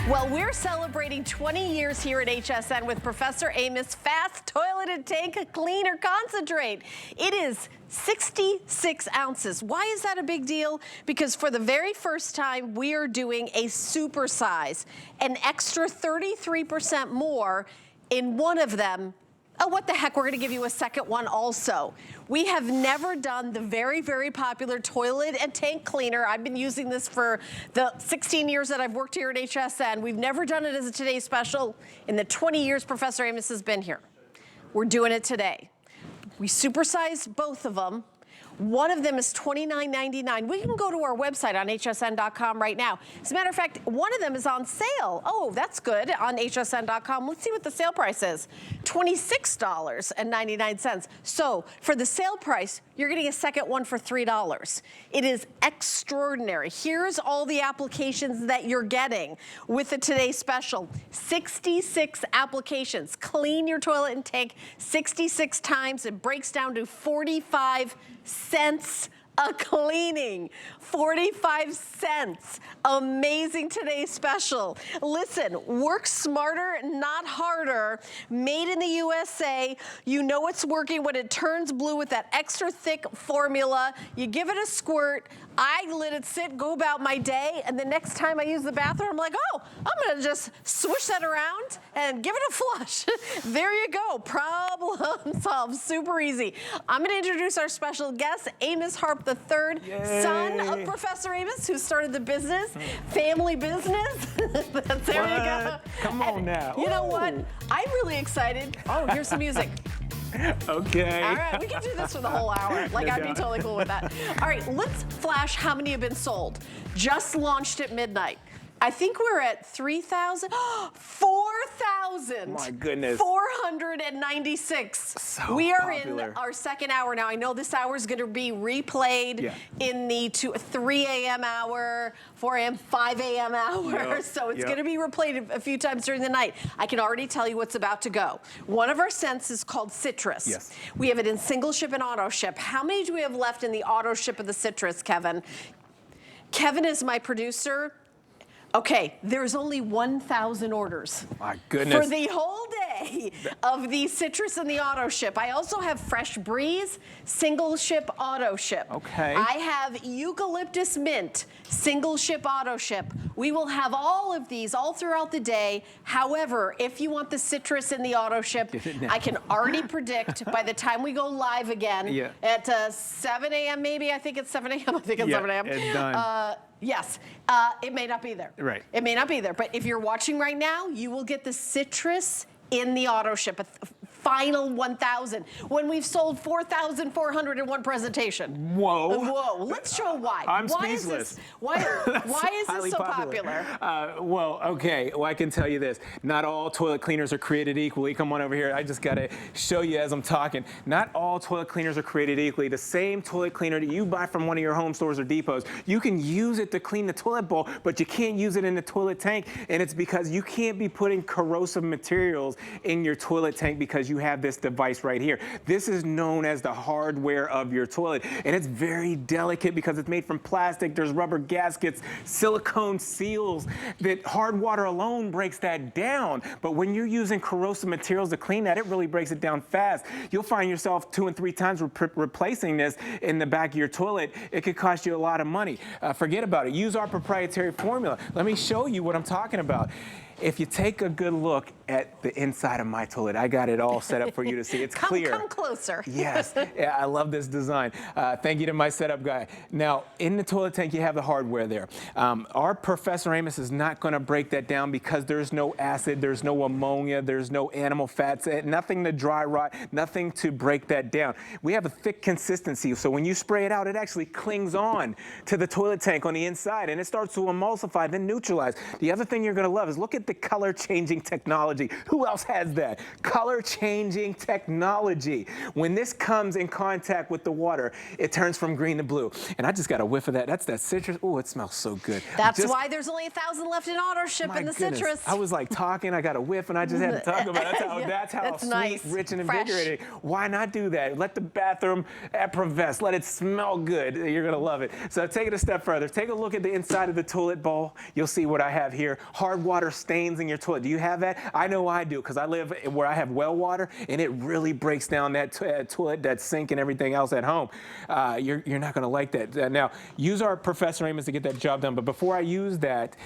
Well, we're celebrating 20 years here at HSN with Professor Amos Fast Toilet and Tank Cleaner Concentrate. It is 66 ounces. Why is that a big deal? Because for the very first time, we are doing a super size, an extra 33% more in one of them. Oh, what the heck, we're gonna give you a second one also. We have never done the very, very popular toilet and tank cleaner. I've been using this for the 16 years that I've worked here at HSN. We've never done it as a Today Special in the 20 years Professor Amos has been here. We're doing it today. We supersized both of them. One of them is $29.99. We can go to our website on hsn.com right now. As a matter of fact, one of them is on sale. Oh, that's good, on hsn.com. Let's see what the sale price is. $26.99. So for the sale price, you're getting a second one for $3. It is extraordinary. Here's all the applications that you're getting with the Today Special. 66 applications. Clean your toilet and tank 66 times. It breaks down to 45 cents a cleaning. 45 cents. Amazing Today Special. Listen, work smarter, not harder. Made in the USA. You know it's working when it turns blue with that extra thick formula. You give it a squirt. I let it sit, go about my day, and the next time I use the bathroom, I'm like, oh, I'm gonna just swish that around and give it a flush. There you go, problem solved, super easy. I'm gonna introduce our special guest, Amos Harp III, son of Professor Amos, who started the business, family business. There you go. Come on now. You know what? I'm really excited. Oh, here's some music. Okay. All right, we can do this for the whole hour. Like, I'd be totally cool with that. All right, let's flash how many have been sold. Just launched at midnight. I think we're at 3,000, 4,000. My goodness. 496. So we are popular. in our second hour now. I know this hour is going to be replayed in the 3 a.m. hour, 4 a.m., 5 a.m. hour. So it's going to be replayed a few times during the night. I can already tell you what's about to go. One of our scents is called citrus. Yes. We have it in single ship and auto ship. How many do we have left in the auto ship of the citrus, Kevin? Kevin is my producer. Okay, there's only 1,000 orders. My goodness. For the whole day of the citrus and the auto ship. I also have fresh breeze, single ship, auto ship. Okay. I have eucalyptus mint, single ship, auto ship. We will have all of these all throughout the day. However, if you want the citrus and the auto ship, I can already predict by the time we go live again at 7 a.m. maybe, I think it's 7 a.m. I think it's 7 a.m. It's done. Yes, it may not be there. Right. It may not be there, but if you're watching right now, you will get the citrus in the auto ship, a final 1,000. When we've sold 4,400 in one presentation. Whoa. Whoa, let's show why. I'm speechless. Why is this so popular? Well, okay, well, I can tell you this. Not all toilet cleaners are created equally. Come on over here. I just gotta show you as I'm talking. Not all toilet cleaners are created equally. The same toilet cleaner that you buy from one of your home stores or depots, you can use it to clean the toilet bowl, but you can't use it in the toilet tank, and it's because you can't be putting corrosive materials in your toilet tank because you have this device right here. This is known as the hardware of your toilet, and it's very delicate because it's made from plastic. There's rubber gaskets, silicone seals. That hard water alone breaks that down, but when you're using corrosive materials to clean that, it really breaks it down fast. You'll find yourself 2 and 3 times replacing this in the back of your toilet. It could cost you a lot of money. Forget about it. Use our proprietary formula. Let me show you what I'm talking about. If you take a good look at the inside of my toilet, I got it all set up for you to see. It's clear. Come closer. Yes, yeah, I love this design. Thank you to my setup guy. Now, in the toilet tank, you have the hardware there. Our Professor Amos is not gonna break that down because there's no acid, there's no ammonia, there's no animal fats, nothing to dry rot, nothing to break that down. We have a thick consistency, so when you spray it out, it actually clings on to the toilet tank on the inside, and it starts to emulsify, then neutralize. The other thing you're gonna love is look at the color changing technology. Who else has that? Color changing technology. When this comes in contact with the water, it turns from green to blue. And I just got a whiff of that. That's that citrus. Oh, it smells so good. That's why there's only 1,000 left in auto ship in the citrus. I was like talking, I got a whiff, and I just had to talk about it. That's how that's sweet, nice. rich, and Fresh. invigorating. Why not do that? Let the bathroom effervesce. Let it smell good. You're going to love it. So take it a step further. Take a look at the inside of the toilet bowl. You'll see what I have here. Hard water stains in your toilet. Do you have that? I know I do, because I live where I have well water, and it really breaks down that toilet, that sink, and everything else at home. You're not going to like that. Now, use our Professor Amos to get that job done. But before I use that,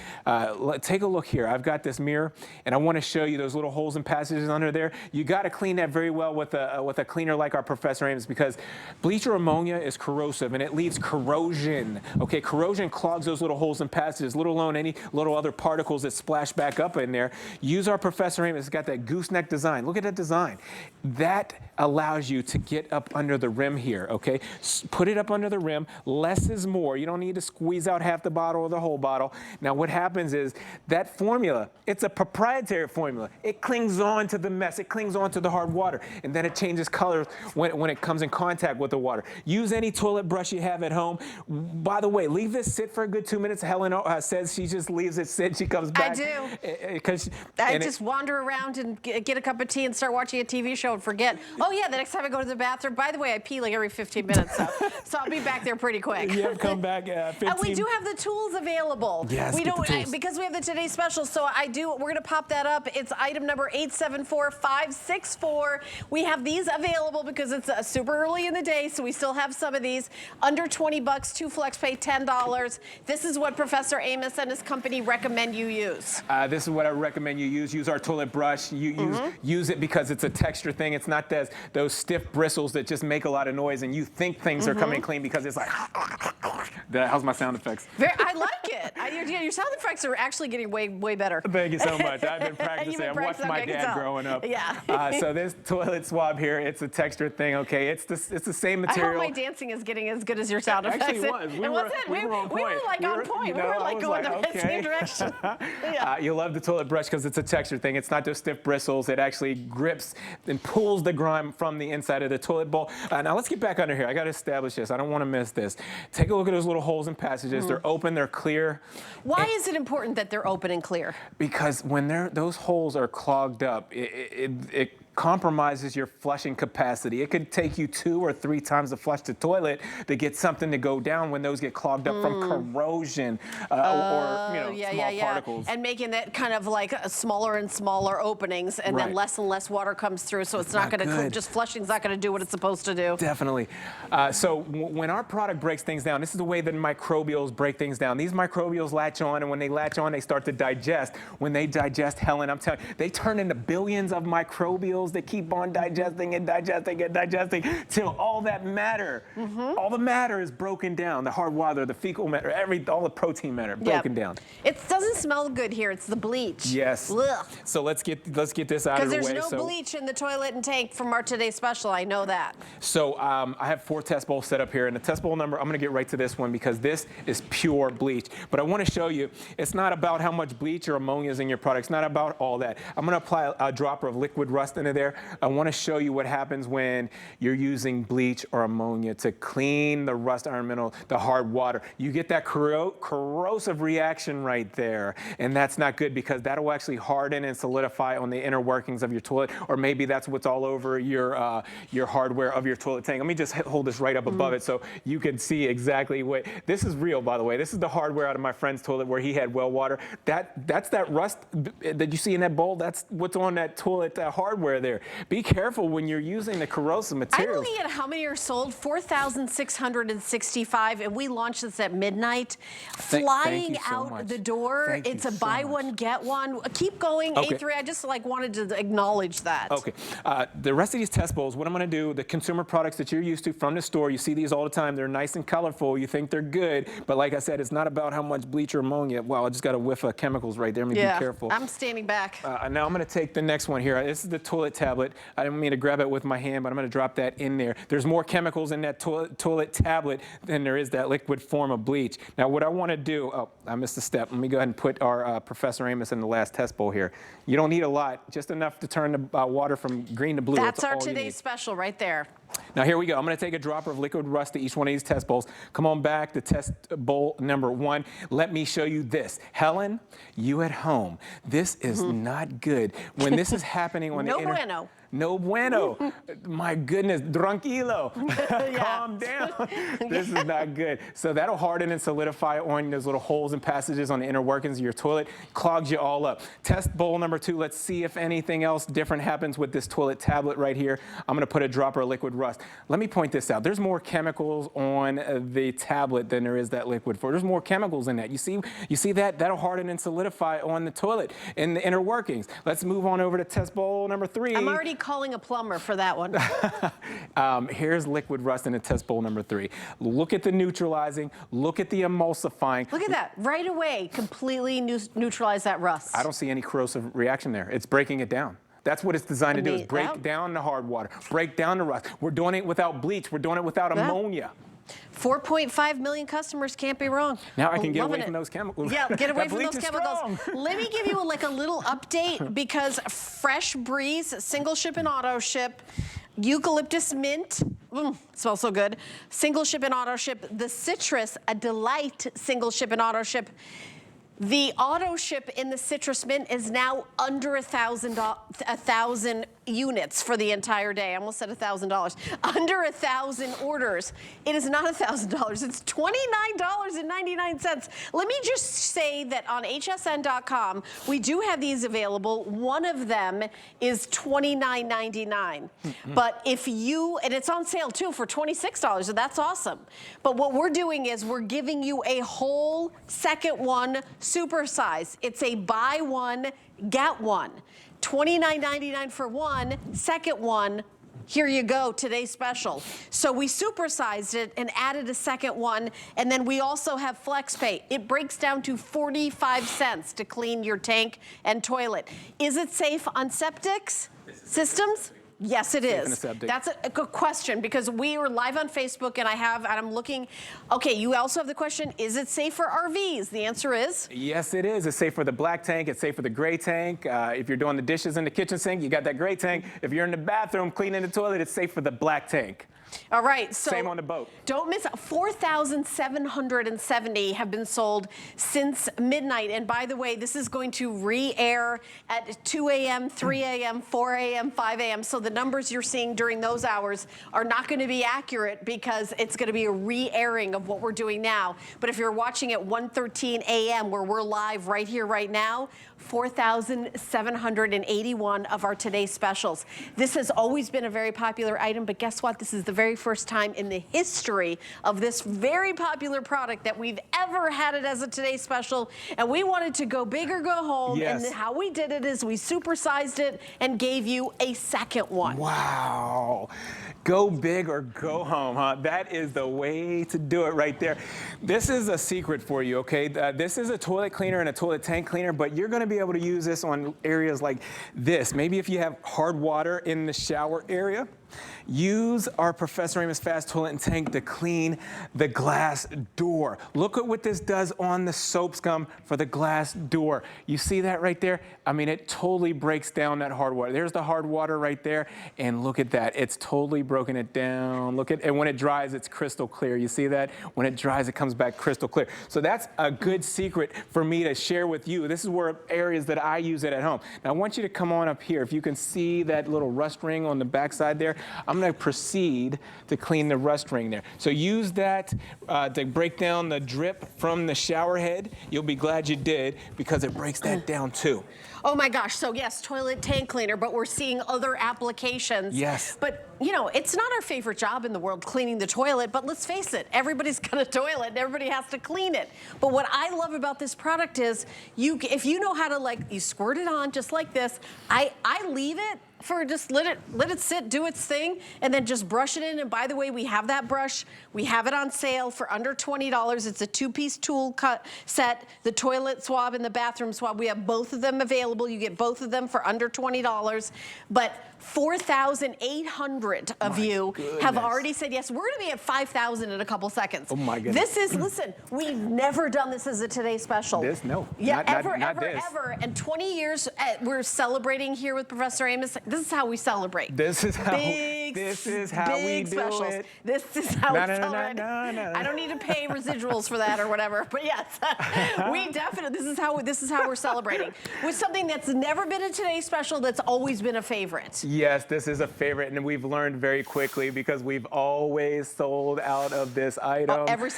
take a look here. I've got this mirror, and I want to show you those little holes and passages under there. You got to clean that very well with a cleaner like our Professor Amos, because bleach or ammonia is corrosive, and it leads corrosion. Okay, corrosion clogs those little holes and passages, let alone any little other particles that splash back up in there. Use our Professor Amos. It's got that gooseneck design. Look at that design. That allows you to get up under the rim here, okay? Put it up under the rim. Less is more. You don't need to squeeze out half the bottle or the whole bottle. Now, what happens is that formula, it's a proprietary formula. It clings on to the mess. It clings on to the hard water, and then it changes color when it comes in contact with the water. Use any toilet brush you have at home. By the way, leave this sit for a good 2 minutes. Helen says she just leaves it sit. She comes back. I do. I just wander around and get a cup of tea and start watching a TV show and forget. Oh yeah, the next time I go to the bathroom. By the way, I pee like every 15 minutes, so I'll be back there pretty quick. Yeah, come back. 15. And we do have the tools available. Yes, we don't the tools. because we have the today's special. So we're gonna pop that up. It's item number 874564. We have these available because it's super early in the day, so we still have some of these under 20 bucks. 2 flex pay $10. This is what Professor Amos and his company recommend you use. This is what I recommend you use. Use our toilet brush. Use it because it's a texture thing. It's not those stiff bristles that just make a lot of noise and you think things are coming clean because it's like. How's my sound effects? I like it. Your sound effects are actually getting way better. Thank you so much. I've been practicing. I've watched my dad growing up. Yeah. So this toilet swab here, it's a texture thing. Okay, it's the same material. I hope my dancing is getting as good as your sound effects. Actually, it was. We were on point. We were like on point. We were like going in the same direction. You'll love the toilet brush because it's a texture thing. It's not those stiff bristles. It actually grips and pulls the grime from the inside of the toilet bowl. Now let's get back under here. I got to establish this. I don't want to miss this. Take a look at those little holes and passages. They're open. They're clear. Why is it important that they're open and clear? Because when those holes are clogged up, it compromises your flushing capacity. It could take you 2 or 3 times to flush the toilet to get something to go down when those get clogged up from corrosion or small particles. And making that kind of like smaller and smaller openings, and then less and less water comes through, so it's not going to just flushing's not going to do what it's supposed to do. Definitely. So when our product breaks things down, this is the way that microbials break things down. These microbials latch on, and when they latch on, they start to digest. When they digest, Helen, I'm telling you, they turn into billions of microbials that keep on digesting and digesting and digesting till all that matter, all the matter is broken down. The hard water, the fecal matter, all the protein matter broken down. It doesn't smell good here. It's the bleach. Yes. Ugh. So let's get this out of the way. Because there's no bleach in the toilet and tank from our today's special. I know that. So I have 4 test bowls set up here, and the test bowl number, I'm going to get right to this one because this is pure bleach. But I want to show you, it's not about how much bleach or ammonia is in your product. It's not about all that. I'm going to apply a dropper of liquid rust into there. I want to show you what happens when you're using bleach or ammonia to clean the rust iron mineral, the hard water. You get that corrosive reaction right there, and that's not good because that'll actually harden and solidify on the inner workings of your toilet, or maybe that's what's all over your hardware of your toilet tank. Let me just hold this right up above it so you can see exactly what. This is real, by the way. This is the hardware out of my friend's toilet where he had well water. That's that rust that you see in that bowl. That's what's on that toilet hardware there. Be careful when you're using the corrosive materials. I'm looking at how many are sold, 4,665, and we launched this at midnight. Flying out the door. It's a buy one, get one. Keep going, A3. I just wanted to acknowledge that. Okay. The rest of these test bowls, what I'm going to do, the consumer products that you're used to from the store, you see these all the time. They're nice and colorful. You think they're good, but like I said, it's not about how much bleach or ammonia. Wow, I just got a whiff of chemicals right there. Be careful. I'm standing back. Now I'm going to take the next one here. This is the toilet toilet tablet. I didn't mean to grab it with my hand, but I'm going to drop that in there. There's more chemicals in that toilet tablet than there is that liquid form of bleach. Now, what I want to do, oh, I missed a step. Let me go ahead and put our Professor Amos in the last test bowl here. You don't need a lot, just enough to turn the water from green to blue. That's our today's special right there. Now here we go. I'm going to take a dropper of liquid rust to each one of these test bowls. Come on back to test bowl number 1. Let me show you this. Helen, you at home, this is not good. When this is happening on the internet. No bueno. No bueno. My goodness, tranquilo. Calm down. This is not good. So that'll harden and solidify on those little holes and passages on the inner workings of your toilet. Clogs you all up. Test bowl number 2. Let's see if anything else different happens with this toilet tablet right here. I'm going to put a dropper of liquid rust. Let me point this out. There's more chemicals on the tablet than there is that liquid for. There's more chemicals in that. You see that? That'll harden and solidify on the toilet in the inner workings. Let's move on over to test bowl number 3. I'm already calling a plumber for that one. Here's liquid rust in a test bowl number 3. Look at the neutralizing. Look at the emulsifying. Look at that. Right away, completely neutralize that rust. I don't see any corrosive reaction there. It's breaking it down. That's what it's designed to do, is break down the hard water, break down the rust. We're doing it without bleach. We're doing it without ammonia. 4.5 million customers, can't be wrong. Now I can get away from those chemicals. Yeah, get away from those chemicals. Strong. Let me give you a little update because Fresh Breeze, single ship and auto ship, eucalyptus mint, smells so good, single ship and auto ship, the citrus, a delight, single ship and auto ship. The auto ship in the citrus mint is now under 1,000 units for the entire day. I almost said $1,000. Under 1,000 orders. It is not $1,000. It's $29.99. Let me just say that on hsn.com, we do have these available. One of them is $29.99. But if you, and it's on sale too for $26, so that's awesome. But what we're doing is we're giving you a whole second one, supersize. It's a buy one, get one. $29.99 for one, second one, here you go, today's special. So we supersized it and added a second one, and then we also have FlexPay. It breaks down to 45 cents to clean your tank and toilet. Is it safe on septics systems? Yes, it is. That's a good question because we are live on Facebook and I'm looking. Okay, you also have the question, is it safe for RVs? The answer is? Yes, it is. It's safe for the black tank. It's safe for the gray tank. If you're doing the dishes in the kitchen sink, you got that gray tank. If you're in the bathroom cleaning the toilet, it's safe for the black tank. All right, so same on the boat. Don't miss 4,770 have been sold since midnight. And by the way, this is going to re-air at 2 a.m., 3 a.m., 4 a.m., 5 a.m. So the numbers you're seeing during those hours are not going to be accurate because it's going to be a re-airing of what we're doing now. But if you're watching at 1:13 a.m. where we're live right here, right now, 4,781 of our today's specials. This has always been a very popular item, but guess what? This is the very first time in the history of this very popular product that we've ever had it as a today's special. And we wanted to go big or go home. Yes. And how we did it is we supersized it and gave you a second one. Wow. Go big or go home, huh? That is the way to do it right there. This is a secret for you, okay? This is a toilet cleaner and a toilet tank cleaner, but you're going to be able to use this on areas like this. Maybe if you have hard water in the shower area, use our Professor Amos Fast Toilet and Tank to clean the glass door. Look at what this does on the soap scum for the glass door. You see that right there? I mean, it totally breaks down that hard water. There's the hard water right there, and look at that. It's totally broken it down. Look at, and when it dries, it's crystal clear. You see that? When it dries, it comes back crystal clear. So that's a good secret for me to share with you. This is where areas that I use it at home. Now, I want you to come on up here. If you can see that little rust ring on the backside there, I'm going to proceed to clean the rust ring there. So use that to break down the drip from the shower head. You'll be glad you did because it breaks that down too. Oh my gosh, so yes, toilet tank cleaner, but we're seeing other applications. Yes. But you know, it's not our favorite job in the world, cleaning the toilet, but let's face it, everybody's got a toilet and everybody has to clean it. But what I love about this product is if you know how to, like, you squirt it on just like this, I leave it for just let it sit, do its thing, and then just brush it in. And by the way, we have that brush. We have it on sale for under $20. It's a 2-piece tool cut set, the toilet swab and the bathroom swab. We have both of them available. You get both of them for under $20. But 4,800 of you have already said yes. We're going to be at 5,000 in a couple seconds. Oh my goodness. This is, listen, we've never done this as a Today Special. No. Yeah, not ever. And 20 years we're celebrating here with Professor Amos. This is how we celebrate. This is how big, we do specials. it. This is how we celebrate. No. I don't need to pay residuals for that or whatever. But yes, we definitely, this is how we're celebrating. With something that's never been a Today Special, that's always been a favorite. Yes, this is a favorite, and we've learned very quickly because we've always sold out of this item.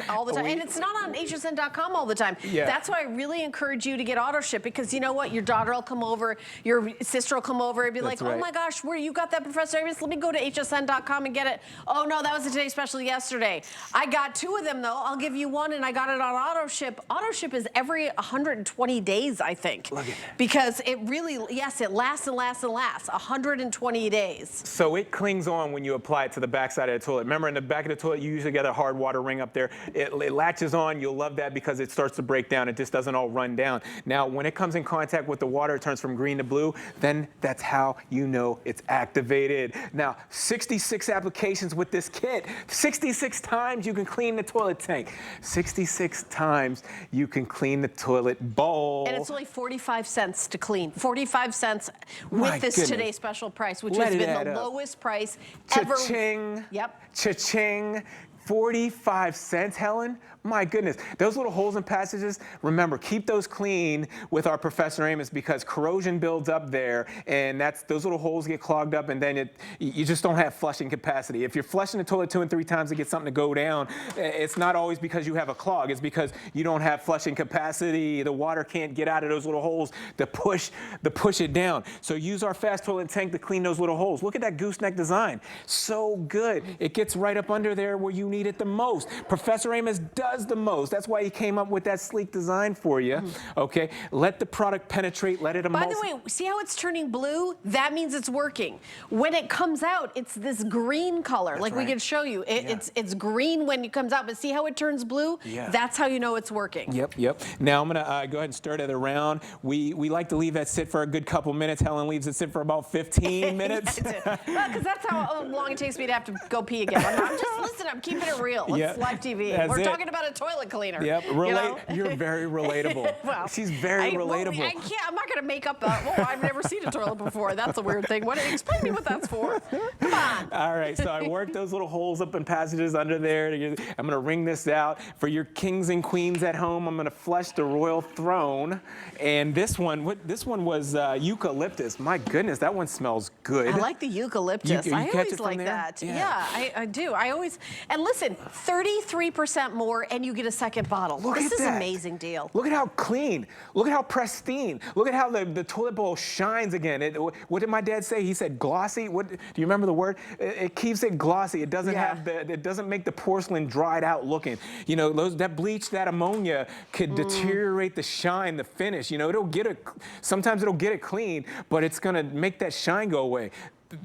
All the time. And it's not on hsn.com all the time. Yeah. That's why I really encourage you to get auto ship, because you know what? Your daughter will come over, your sister will come over and be like, oh my gosh, where you got that, Professor Amos? Let me go to hsn.com and get it. Oh no, that was a Today Special yesterday. I got 2 of them though. I'll give you 1, and I got it on auto ship. Auto ship is every 120 days, I think. Look at that. Because it really, yes, it lasts and lasts and lasts. 120 days. So it clings on when you apply it to the backside of the toilet. Remember, in the back of the toilet, you usually get a hard water ring up there. It latches on. You'll love that because it starts to break down. It just doesn't all run down. Now, when it comes in contact with the water, it turns from green to blue. Then that's how you know it's activated. Now, 66 applications with this kit. 66 times you can clean the toilet tank. 66 times you can clean the toilet bowl. And it's only 45 cents to clean. 45 cents with this Today Special price, which has been the lowest price ever. Cha-ching. Yep. Cha-ching. 45 cents, Helen? My goodness. Those little holes and passages, remember, keep those clean with our Professor Amos because corrosion builds up there, and those little holes get clogged up, and then you just don't have flushing capacity. If you're flushing the toilet 2 and 3 times to get something to go down, it's not always because you have a clog. It's because you don't have flushing capacity. The water can't get out of those little holes to push it down. So use our fast toilet tank to clean those little holes. Look at that gooseneck design. So good. It gets right up under there where you need it the most. Professor Amos does the most. That's why he came up with that sleek design for you. Okay, let the product penetrate, let it emulsify. By the way, see how it's turning blue? That means it's working. When it comes out, it's this green color. Like we can show you. It's green when it comes out, but see how it turns blue? Yeah. That's how you know it's working. Yep. Now I'm gonna go ahead and stir it around. We like to leave that sit for a good couple minutes. Helen leaves it sit for about 15 minutes. Well, because that's how long it takes me to have to go pee again. I'm keeping it real. It's live TV. We're talking about a toilet cleaner. Yep, you're very relatable. Well, she's very relatable. I'm not going to make up I've never seen a toilet before. That's a weird thing. Explain to me what that's for. Come on. All right, so I worked those little holes up and passages under there. I'm going to wring this out. For your kings and queens at home, I'm going to flush the royal throne. And this one was eucalyptus. My goodness, that one smells good. I like the eucalyptus. I always like that. Yeah, I do. And listen, 33% more and you get a second bottle. This is an amazing deal. Look at how clean. Look at how pristine. Look at how the toilet bowl shines again. What did my dad say? He said glossy. Do you remember the word? It keeps it glossy. It doesn't it doesn't make the porcelain dried out looking. You know, that bleach, that ammonia could deteriorate the shine, the finish. You know, sometimes it'll get it clean, but it's gonna make that shine go away.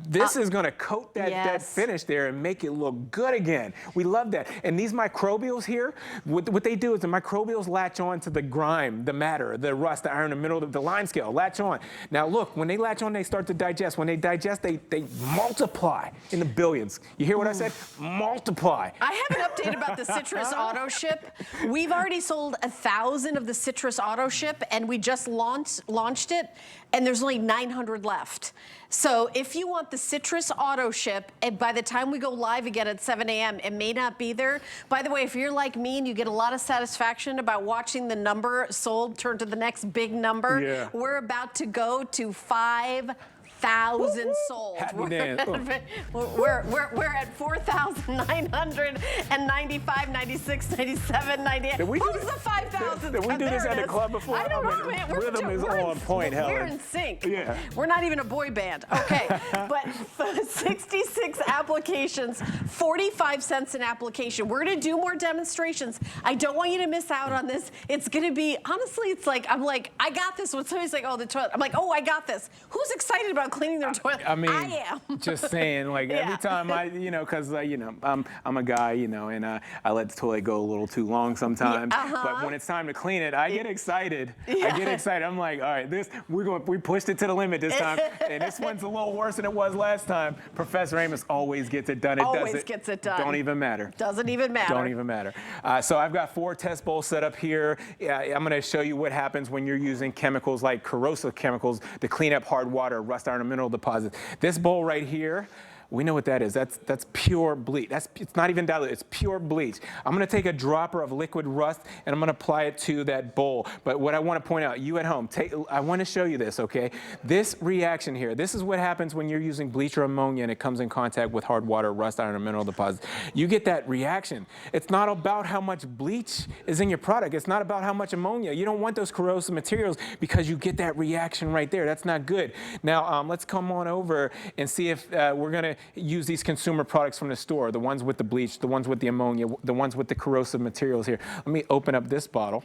This is going to coat that finish there and make it look good again. We love that. And these microbials here, what they do is the microbials latch on to the grime, the matter, the rust, the iron, the mineral, the lime scale, latch on. Now look, when they latch on, they start to digest. When they digest, they multiply in the billions. You hear what I said? Multiply. I have an update about the citrus auto ship. We've already sold 1,000 of the citrus auto ship, and we just launched it, and there's only 900 left. So if you want the citrus auto ship, and by the time we go live again at 7 a.m., it may not be there. By the way, if you're like me and you get a lot of satisfaction about watching the number sold turn to the next big number, we're about to go to 5,000 sold. We're at 4,995, 96, 97, 98. Who's the 5,000? Did we do this at the club before? I don't know, man. Rhythm is on point, Helen. We're in sync. Yeah. We're not even a boy band. Okay, but 66 applications, 45 cents an application. We're gonna do more demonstrations. I don't want you to miss out on this. It's gonna be, honestly, it's like, I'm like, I got this. When somebody's like, oh, the toilet, I'm like, oh, I got this. Who's excited about about cleaning their toilet. I mean, I am. just saying, like every time because I'm a guy, and I let the toilet go a little too long sometimes. But when it's time to clean it, I get excited. I get excited. I'm like, all right, we pushed it to the limit this time, and this one's a little worse than it was last time. Professor Amos always gets it done. Always gets it done. Don't even matter. Doesn't even matter. Don't even matter. So I've got 4 test bowls set up here. I'm going to show you what happens when you're using chemicals like corrosive chemicals to clean up hard water, rust iron, and mineral deposits. This bowl right here, we know what that is. That's pure bleach. It's not even diluted. It's pure bleach. I'm going to take a dropper of liquid rust and I'm going to apply it to that bowl. But what I want to point out, you at home, I want to show you this, okay? This reaction here, this is what happens when you're using bleach or ammonia and it comes in contact with hard water, rust iron, and mineral deposits. You get that reaction. It's not about how much bleach is in your product. It's not about how much ammonia. You don't want those corrosive materials because you get that reaction right there. That's not good. Now, let's come on over and see if we're going to use these consumer products from the store, the ones with the bleach, the ones with the ammonia, the ones with the corrosive materials here. Let me open up this bottle,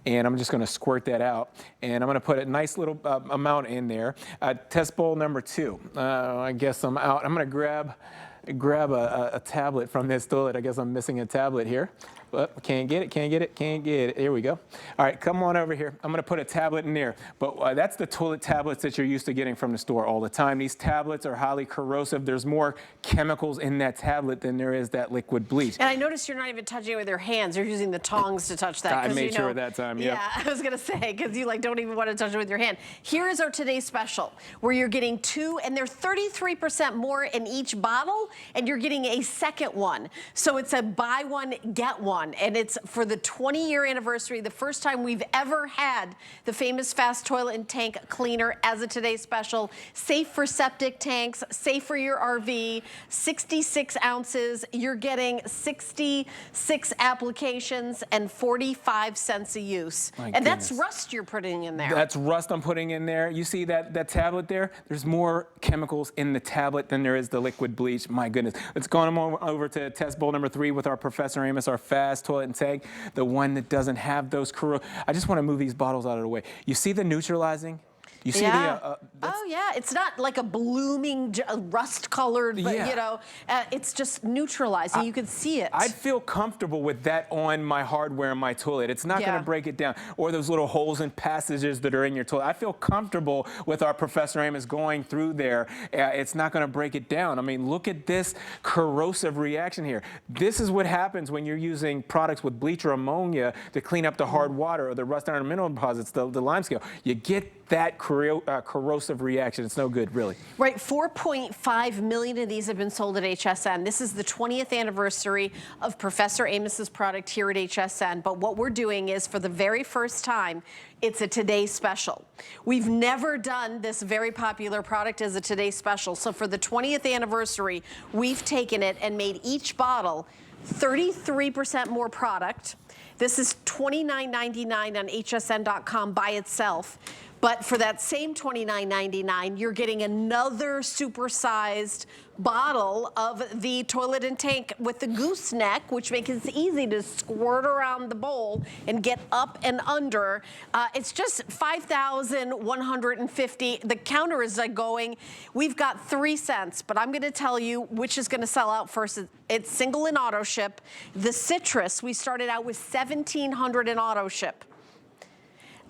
and I'm just going to squirt that out, and I'm going to put a nice little amount in there. Test bowl number 2. I guess I'm out. I'm going to grab a tablet from this toilet. I guess I'm missing a tablet here. But can't get it. Here we go. All right, come on over here. I'm going to put a tablet in there. But that's the toilet tablets that you're used to getting from the store all the time. These tablets are highly corrosive. There's more chemicals in that tablet than there is that liquid bleach. And I noticed you're not even touching it with your hands. You're using the tongs to touch that. I made sure at that time, Yeah, I was going to say, because you don't even want to touch it with your hand. Here is our today's special, where you're getting 2, and they're 33% more in each bottle, and you're getting a second one. So it's a buy one, get one. And it's for the 20-year anniversary, the first time we've ever had the famous fast toilet and tank cleaner as a today's special. Safe for septic tanks, safe for your RV, 66 ounces. You're getting 66 applications and 45 cents a use. And that's rust you're putting in there. That's rust I'm putting in there. You see that tablet there? There's more chemicals in the tablet than there is the liquid bleach. My goodness. Let's go on over to test bowl number 3 with our Professor Amos, our fast toilet and tank, the one that doesn't have those I just want to move these bottles out of the way. You see the neutralizing? You see oh yeah, it's not like a blooming rust-colored, but it's just neutralizing. You can see it. I'd feel comfortable with that on my hardware in my toilet. It's not going to break it down. Or those little holes and passages that are in your toilet. I feel comfortable with our Professor Amos going through there. It's not going to break it down. I mean, look at this corrosive reaction here. This is what happens when you're using products with bleach or ammonia to clean up the hard water or the rust iron mineral deposits, the lime scale. You get that corrosive reaction. It's no good, really. Right, 4.5 million of these have been sold at HSN. This is the 20th anniversary of Professor Amos's product here at HSN. But what we're doing is, for the very first time, it's a Today Special. We've never done this very popular product as a Today Special. So for the 20th anniversary, we've taken it and made each bottle 33% more product. This is $29.99 on hsn.com by itself. But for that same $29.99, you're getting another supersized bottle of the toilet and tank with the gooseneck, which makes it easy to squirt around the bowl and get up and under. It's just $5,150. The counter is going. We've got 3 cents, but I'm going to tell you which is going to sell out first. It's single and auto ship. The citrus, we started out with $1,700 in auto ship.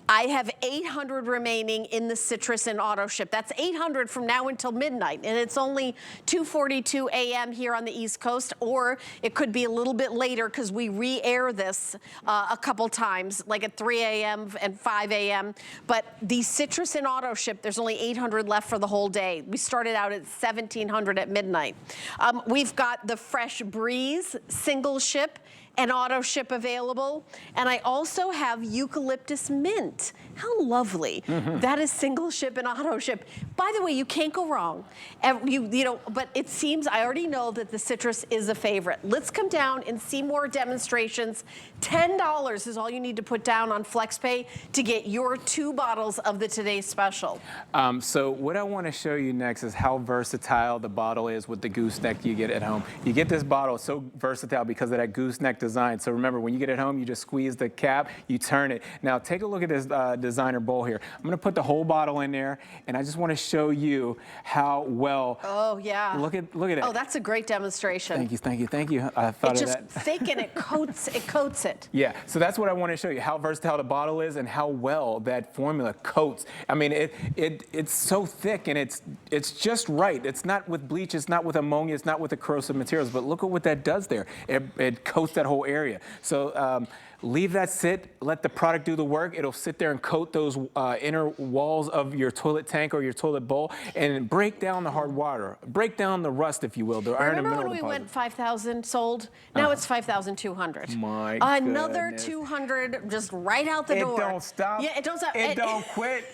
I have 800 remaining in the citrus and auto ship. That's 800 from now until midnight, and it's only 2:42 a.m. here on the East Coast, or it could be a little bit later because we re-air this a couple times, like at 3 a.m. and 5 a.m. But the citrus and auto ship, there's only 800 left for the whole day. We started out at 1,700 at midnight. We've got the Fresh Breeze single ship and auto ship available. And I also have eucalyptus mint. How lovely. That is single ship and auto ship. By the way, you can't go wrong. But it seems, I already know that the citrus is a favorite. Let's come down and see more demonstrations. $10 is all you need to put down on FlexPay to get your 2 bottles of the Today Special. So what I want to show you next is how versatile the bottle is with the gooseneck you get at home. You get this bottle, it's so versatile because of that gooseneck design. So remember, when you get it home, you just squeeze the cap, you turn it. Now take a look at this designer bowl here. I'm gonna put the whole bottle in there, and I just wanna show you how well. Oh, yeah. Look at it. Oh, that's a great demonstration. Thank you, thank you, thank you. I thought It's of just that. thick and it coats it. Yeah, so that's what I want to show you, how versatile the bottle is and how well that formula coats. I mean, it's so thick and it's just right. It's not with bleach, it's not with ammonia, it's not with the corrosive materials, but look at what that does there. It coats that whole area. So leave that sit, let the product do the work. It'll sit there and coat those inner walls of your toilet tank or your toilet bowl and break down the hard water, break down the rust, if you will, the iron and mineral Remember when we deposits. went 5,000 sold? Now it's 5,200. My Another goodness. 200 just right out the door. It don't stop. Yeah, it don't stop. It don't quit.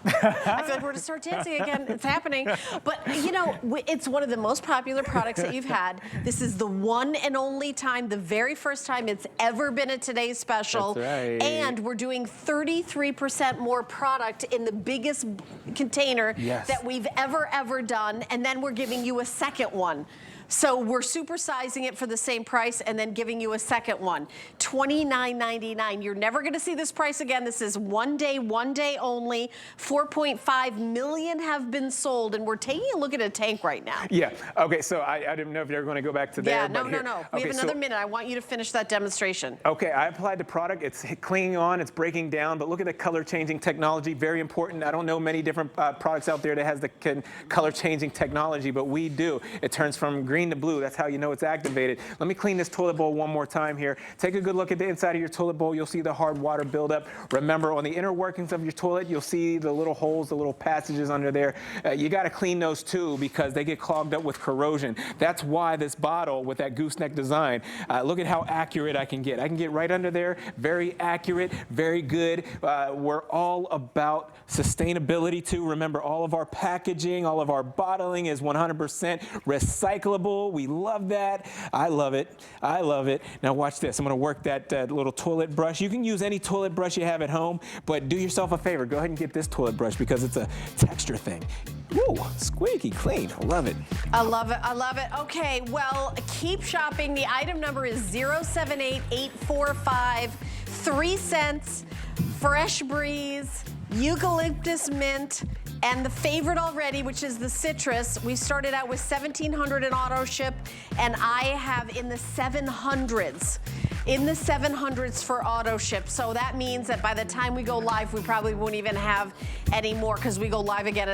I feel like we're to start dancing again. It's happening. But, you know, it's one of the most popular products that you've had. This is the one and only time, the very first time it's ever been a Today's Special. That's right. And we're doing 33% more product in the biggest container that we've ever done. And then we're giving you a second one. So we're supersizing it for the same price and then giving you a second one, $29.99. You're never going to see this price again. This is one day only. 4.5 million have been sold, and we're taking a look at a tank right now. Yeah. Okay. So I didn't know if you were going to go back to there. Yeah. But No. here. We Okay, have another minute. I want you to finish that demonstration. Okay. I applied the product. It's clinging on. It's breaking down. But look at the color changing technology. Very important. I don't know many different products out there that has the color changing technology, but we do. It turns from green to blue. That's how you know it's activated. Let me clean this toilet bowl one more time here. Take a good look at the inside of your toilet bowl. You'll see the hard water buildup. Remember, on the inner workings of your toilet, you'll see the little holes, the little passages under there. You got to clean those too because they get clogged up with corrosion. That's why this bottle with that gooseneck design, look at how accurate I can get. I can get right under there. Very accurate, very good. We're all about sustainability too. Remember, all of our packaging, all of our bottling is 100% recyclable. We love that. I love it. I love it. Now watch this. I'm going to work that little toilet brush. You can use any toilet brush you have at home, but do yourself a favor. Go ahead and get this toilet brush because it's a texture thing. Ooh, squeaky clean. I love it. I love it. I love it. Okay, well, keep shopping. The item number is 078845, 3 cents, fresh breeze, eucalyptus mint, and the favorite already, which is the citrus. We started out with 1,700 in auto ship, and I have in the 700s. In the 700s for auto ship. So that means that by the time we go live, we probably won't even have any more because we go live again